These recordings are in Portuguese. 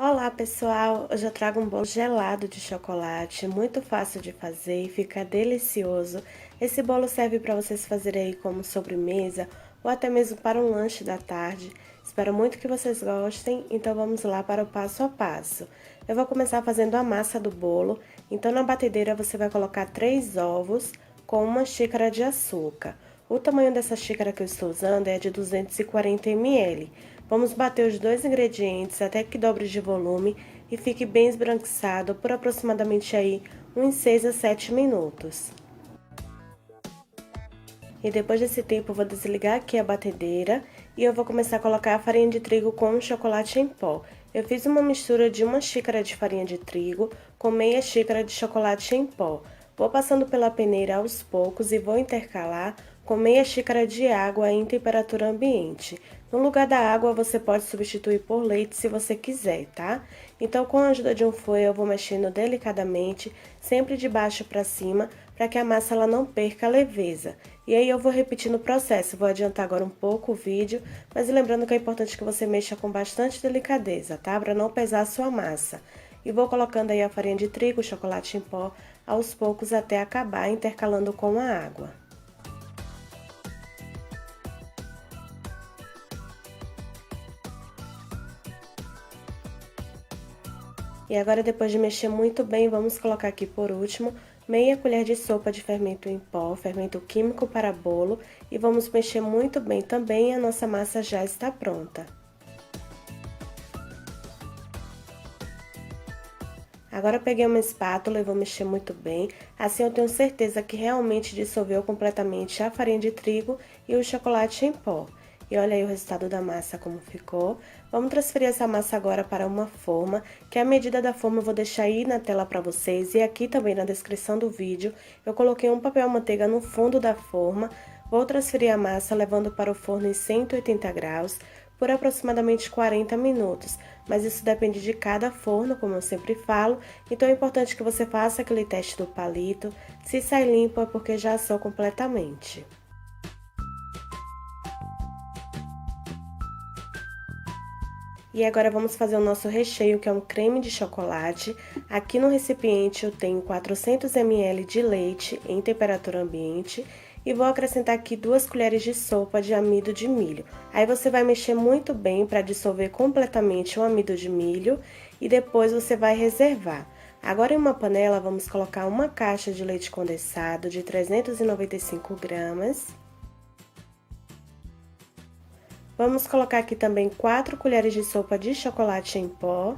Olá pessoal, hoje eu trago um bolo gelado de chocolate, muito fácil de fazer e fica delicioso. Esse bolo serve para vocês fazerem aí como sobremesa ou até mesmo para um lanche da tarde. Espero muito que vocês gostem, então vamos lá para o passo a passo. Eu vou começar fazendo a massa do bolo, então na batedeira você vai colocar 3 ovos com 1 xícara de açúcar. O tamanho dessa xícara que eu estou usando é de 240 ml. Vamos bater os dois ingredientes até que dobre de volume e fique bem esbranquiçado por aproximadamente aí uns 6 a 7 minutos. E depois desse tempo eu vou desligar aqui a batedeira e eu vou começar a colocar a farinha de trigo com o chocolate em pó. Eu fiz uma mistura de 1 xícara de farinha de trigo com meia xícara de chocolate em pó. Vou passando pela peneira aos poucos e vou intercalar com meia xícara de água em temperatura ambiente. No lugar da água, você pode substituir por leite se você quiser, tá? Então, com a ajuda de um fouet, eu vou mexendo delicadamente, sempre de baixo para cima, para que a massa ela não perca a leveza. E aí eu vou repetindo o processo, vou adiantar agora um pouco o vídeo, mas lembrando que é importante que você mexa com bastante delicadeza, tá? Para não pesar a sua massa. E vou colocando aí a farinha de trigo, o chocolate em pó, aos poucos até acabar, intercalando com a água. E agora, depois de mexer muito bem, vamos colocar aqui por último meia colher de sopa de fermento em pó, fermento químico para bolo, e vamos mexer muito bem também, a nossa massa já está pronta. Agora eu peguei uma espátula e vou mexer muito bem, assim eu tenho certeza que realmente dissolveu completamente a farinha de trigo e o chocolate em pó. E olha aí o resultado da massa como ficou. Vamos transferir essa massa agora para uma forma, que a medida da forma eu vou deixar aí na tela para vocês e aqui também na descrição do vídeo. Eu coloquei um papel manteiga no fundo da forma, vou transferir a massa levando para o forno em 180 graus por aproximadamente 40 minutos, mas isso depende de cada forno, como eu sempre falo, então é importante que você faça aquele teste do palito, se sai limpo é porque já assou completamente. E agora vamos fazer o nosso recheio, que é um creme de chocolate. Aqui no recipiente eu tenho 400 ml de leite em temperatura ambiente e vou acrescentar aqui 2 colheres de sopa de amido de milho. Aí você vai mexer muito bem para dissolver completamente o amido de milho e depois você vai reservar. Agora em uma panela vamos colocar uma caixa de leite condensado de 395 gramas. Vamos colocar aqui também 4 colheres de sopa de chocolate em pó.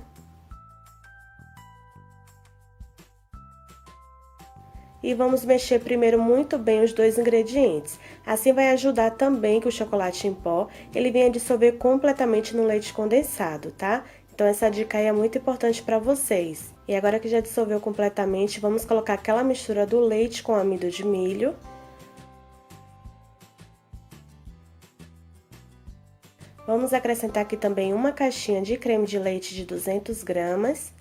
E vamos mexer primeiro muito bem os dois ingredientes. Assim vai ajudar também que o chocolate em pó, ele venha dissolver completamente no leite condensado, tá? Então essa dica aí é muito importante para vocês. E agora que já dissolveu completamente, vamos colocar aquela mistura do leite com amido de milho. Vamos acrescentar aqui também uma caixinha de creme de leite de 200 gramas.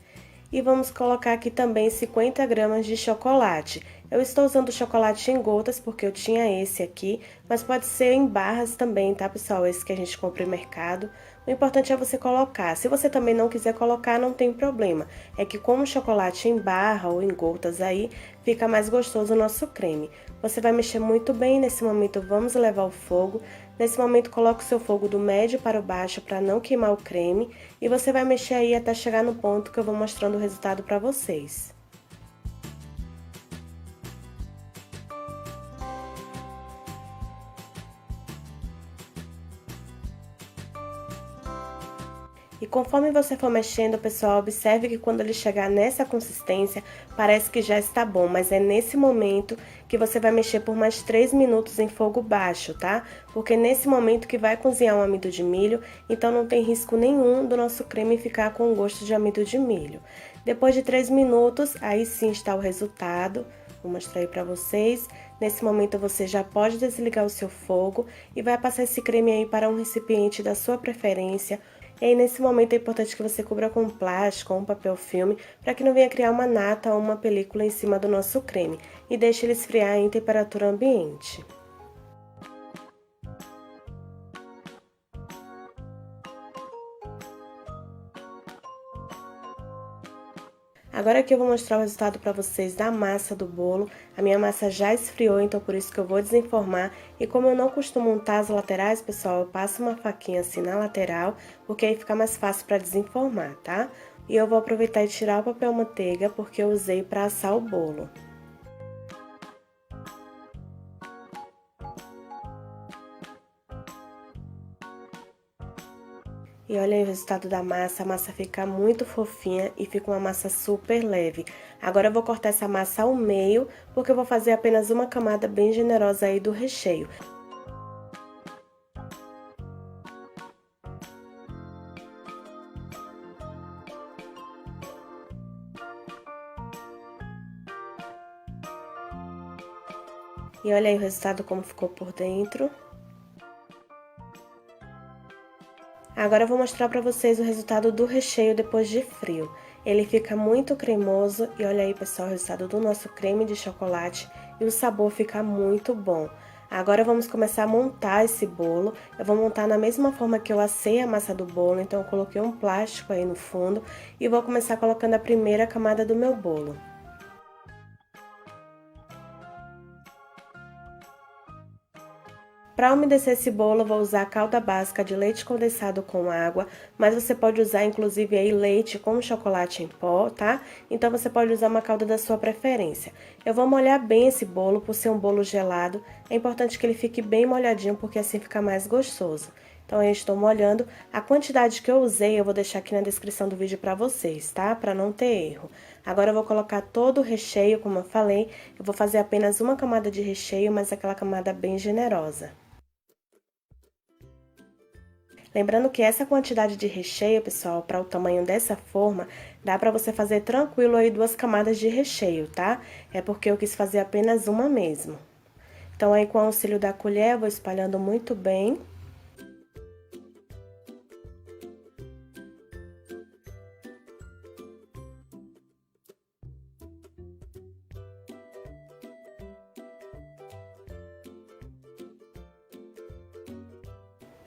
E vamos colocar aqui também 50 gramas de chocolate. Eu estou usando chocolate em gotas porque eu tinha esse aqui, mas pode ser em barras também, tá, pessoal? Esse que a gente compra em mercado. O importante é você colocar. Se você também não quiser colocar, não tem problema. É que como o chocolate em barra ou em gotas aí, fica mais gostoso o nosso creme. Você vai mexer muito bem, nesse momento vamos levar ao fogo. Nesse momento, coloque o seu fogo do médio para o baixo para não queimar o creme e você vai mexer aí até chegar no ponto que eu vou mostrando o resultado para vocês. E conforme você for mexendo, pessoal, observe que quando ele chegar nessa consistência, parece que já está bom, mas é nesse momento que você vai mexer por mais 3 minutos em fogo baixo, tá? Porque nesse momento que vai cozinhar um amido de milho, então não tem risco nenhum do nosso creme ficar com gosto de amido de milho. Depois de 3 minutos, aí sim está o resultado. Vou mostrar aí pra vocês. Nesse momento você já pode desligar o seu fogo e vai passar esse creme aí para um recipiente da sua preferência. E aí, nesse momento, é importante que você cubra com plástico ou um papel filme, para que não venha criar uma nata ou uma película em cima do nosso creme. E deixe ele esfriar em temperatura ambiente. Agora aqui eu vou mostrar o resultado para vocês da massa do bolo. A minha massa já esfriou, então por isso que eu vou desenformar. E como eu não costumo untar as laterais, pessoal, eu passo uma faquinha assim na lateral, porque aí fica mais fácil para desenformar, tá? E eu vou aproveitar e tirar o papel manteiga, porque eu usei para assar o bolo. E olha aí o resultado da massa, a massa fica muito fofinha e fica uma massa super leve. Agora eu vou cortar essa massa ao meio, porque eu vou fazer apenas uma camada bem generosa aí do recheio. E olha aí o resultado como ficou por dentro. Agora eu vou mostrar para vocês o resultado do recheio depois de frio. Ele fica muito cremoso e olha aí, pessoal, o resultado do nosso creme de chocolate e o sabor fica muito bom. Agora vamos começar a montar esse bolo. Eu vou montar na mesma forma que eu assei a massa do bolo, então eu coloquei um plástico aí no fundo e vou começar colocando a primeira camada do meu bolo. Para umedecer esse bolo, eu vou usar a calda básica de leite condensado com água, mas você pode usar inclusive aí leite com chocolate em pó, tá? Então você pode usar uma calda da sua preferência. Eu vou molhar bem esse bolo, por ser um bolo gelado, é importante que ele fique bem molhadinho, porque assim fica mais gostoso. Então eu estou molhando, a quantidade que eu usei eu vou deixar aqui na descrição do vídeo para vocês, tá? Para não ter erro. Agora eu vou colocar todo o recheio, como eu falei, eu vou fazer apenas uma camada de recheio, mas aquela camada bem generosa. Lembrando que essa quantidade de recheio, pessoal, para o tamanho dessa forma, dá para você fazer tranquilo aí 2 camadas de recheio, tá? É porque eu quis fazer apenas uma mesmo. Então, aí com o auxílio da colher, eu vou espalhando muito bem.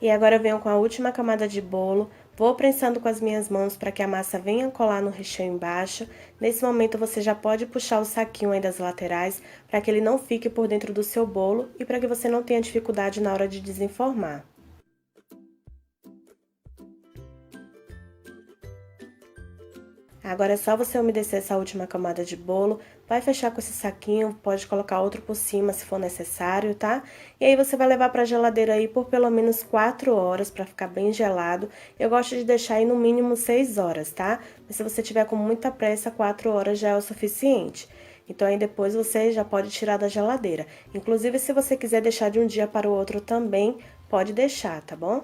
E agora eu venho com a última camada de bolo, vou prensando com as minhas mãos para que a massa venha colar no recheio embaixo. Nesse momento você já pode puxar o saquinho aí das laterais, para que ele não fique por dentro do seu bolo e para que você não tenha dificuldade na hora de desenformar. Agora é só você umedecer essa última camada de bolo, vai fechar com esse saquinho, pode colocar outro por cima se for necessário, tá? E aí você vai levar pra geladeira aí por pelo menos 4 horas pra ficar bem gelado. Eu gosto de deixar aí no mínimo 6 horas, tá? Mas se você tiver com muita pressa, 4 horas já é o suficiente. Então aí depois você já pode tirar da geladeira. Inclusive se você quiser deixar de um dia para o outro também, pode deixar, tá bom?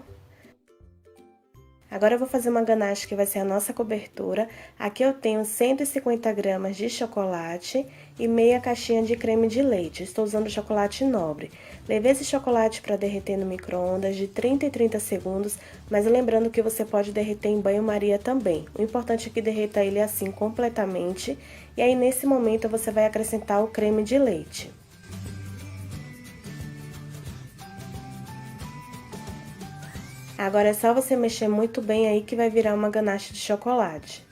Agora eu vou fazer uma ganache que vai ser a nossa cobertura. Aqui eu tenho 150 gramas de chocolate e meia caixinha de creme de leite. Estou usando chocolate nobre. Levei esse chocolate para derreter no micro-ondas de 30 em 30 segundos, mas lembrando que você pode derreter em banho-maria também. O importante é que derreta ele assim completamente. E aí nesse momento você vai acrescentar o creme de leite. Agora é só você mexer muito bem aí que vai virar uma ganache de chocolate.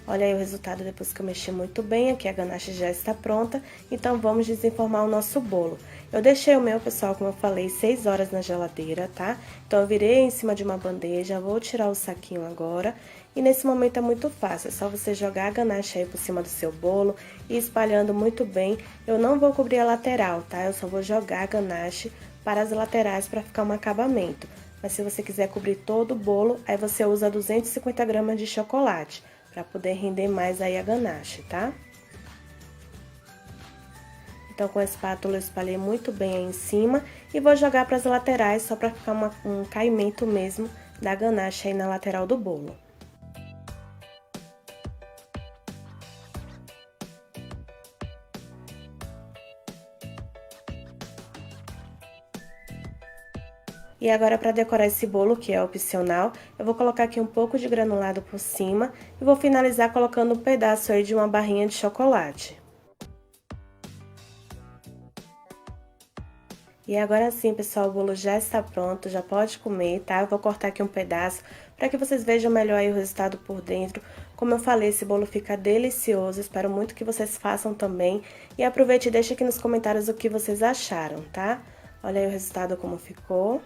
Olha aí o resultado depois que eu mexi muito bem, aqui a ganache já está pronta, então vamos desenformar o nosso bolo. Eu deixei o meu, pessoal, como eu falei, 6 horas na geladeira, tá? Então eu virei em cima de uma bandeja, vou tirar o saquinho agora, e nesse momento é muito fácil, é só você jogar a ganache aí por cima do seu bolo e espalhando muito bem. Eu não vou cobrir a lateral, tá? Eu só vou jogar a ganache para as laterais para ficar um acabamento. Mas se você quiser cobrir todo o bolo, aí você usa 250 gramas de chocolate, para poder render mais aí a ganache, tá? Então, com a espátula eu espalhei muito bem aí em cima e vou jogar para as laterais, só para ficar um caimento mesmo da ganache aí na lateral do bolo. E agora, para decorar esse bolo, que é opcional, eu vou colocar aqui um pouco de granulado por cima e vou finalizar colocando um pedaço aí de uma barrinha de chocolate. E agora sim, pessoal, o bolo já está pronto, já pode comer, tá? Eu vou cortar aqui um pedaço para que vocês vejam melhor aí o resultado por dentro. Como eu falei, esse bolo fica delicioso, espero muito que vocês façam também. E aproveite e deixe aqui nos comentários o que vocês acharam, tá? Olha aí o resultado como ficou.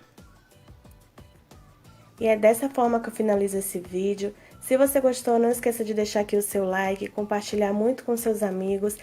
E é dessa forma que eu finalizo esse vídeo. Se você gostou, não esqueça de deixar aqui o seu like, compartilhar muito com seus amigos,